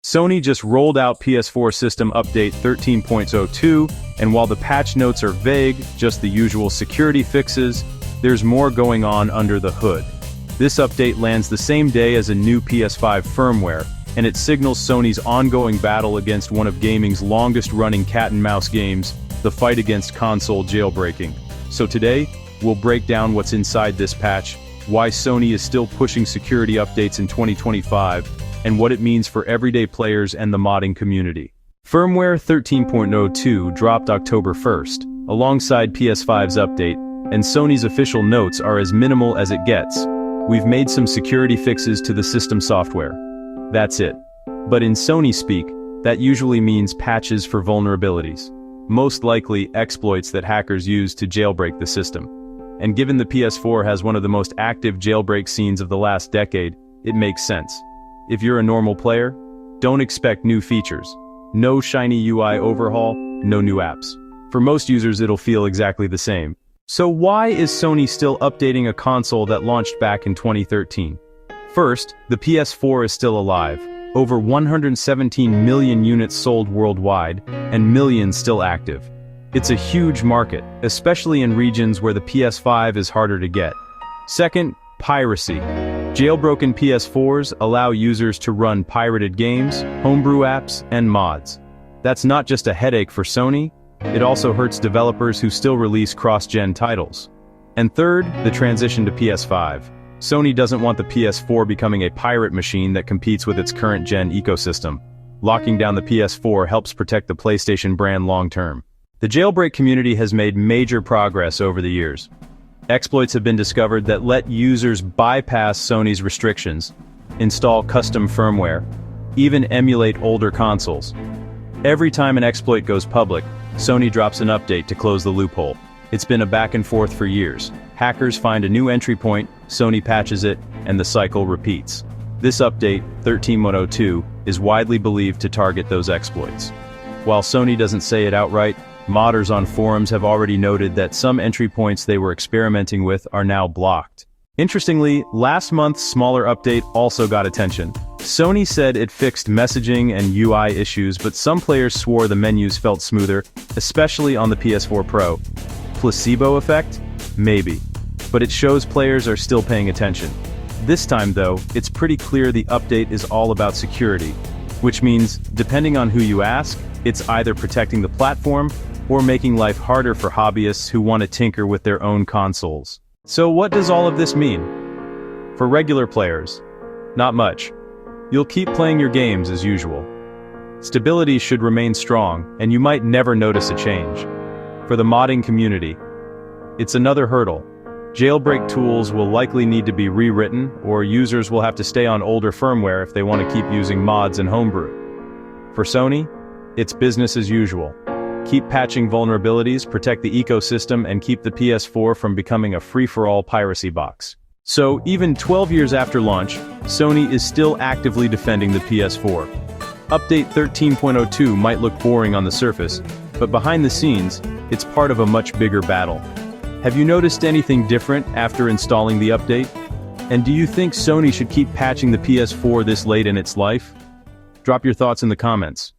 Sony just rolled out PS4 system update 13.02, and while the patch notes are vague, just the usual security fixes, there's more going on under the hood. This update lands the same day as a new PS5 firmware, and it signals Sony's ongoing battle against one of gaming's longest-running cat-and-mouse games, the fight against console jailbreaking. So today, we'll break down what's inside this patch, why Sony is still pushing security updates in 2025, and what it means for everyday players and the modding community. Firmware 13.02 dropped October 1st, alongside PS5's update, and Sony's official notes are as minimal as it gets. We've made some security fixes to the system software. That's it. But in Sony speak, that usually means patches for vulnerabilities. Most likely exploits that hackers use to jailbreak the system. And given the PS4 has one of the most active jailbreak scenes of the last decade, it makes sense. If you're a normal player, don't expect new features. No shiny UI overhaul, no new apps. For most users, it'll feel exactly the same. So why is Sony still updating a console that launched back in 2013? First, the PS4 is still alive. Over 117 million units sold worldwide, and millions still active. It's a huge market, especially in regions where the PS5 is harder to get. Second, piracy. Jailbroken PS4s allow users to run pirated games, homebrew apps, and mods. That's not just a headache for Sony, it also hurts developers who still release cross-gen titles. And third, the transition to PS5. Sony doesn't want the PS4 becoming a pirate machine that competes with its current gen ecosystem. Locking down the PS4 helps protect the PlayStation brand long-term. The jailbreak community has made major progress over the years. Exploits have been discovered that let users bypass Sony's restrictions, install custom firmware, even emulate older consoles. Every time an exploit goes public, Sony drops an update to close the loophole. It's been a back and forth for years. Hackers find a new entry point, Sony patches it, and the cycle repeats. This update, 13.02, is widely believed to target those exploits. While Sony doesn't say it outright, modders on forums have already noted that some entry points they were experimenting with are now blocked. Interestingly, last month's smaller update also got attention. Sony said it fixed messaging and UI issues, but some players swore the menus felt smoother, especially on the PS4 Pro. Placebo effect? Maybe. But it shows players are still paying attention. This time though, it's pretty clear the update is all about security, which means, depending on who you ask, it's either protecting the platform or making life harder for hobbyists who want to tinker with their own consoles. So what does all of this mean? For regular players, not much. You'll keep playing your games as usual. Stability should remain strong, and you might never notice a change. For the modding community, it's another hurdle. Jailbreak tools will likely need to be rewritten, or users will have to stay on older firmware if they want to keep using mods and homebrew. For Sony, it's business as usual. Keep patching vulnerabilities, protect the ecosystem, and keep the PS4 from becoming a free-for-all piracy box. So, even 12 years after launch, Sony is still actively defending the PS4. Update 13.02 might look boring on the surface, but behind the scenes, it's part of a much bigger battle. Have you noticed anything different after installing the update? And do you think Sony should keep patching the PS4 this late in its life? Drop your thoughts in the comments.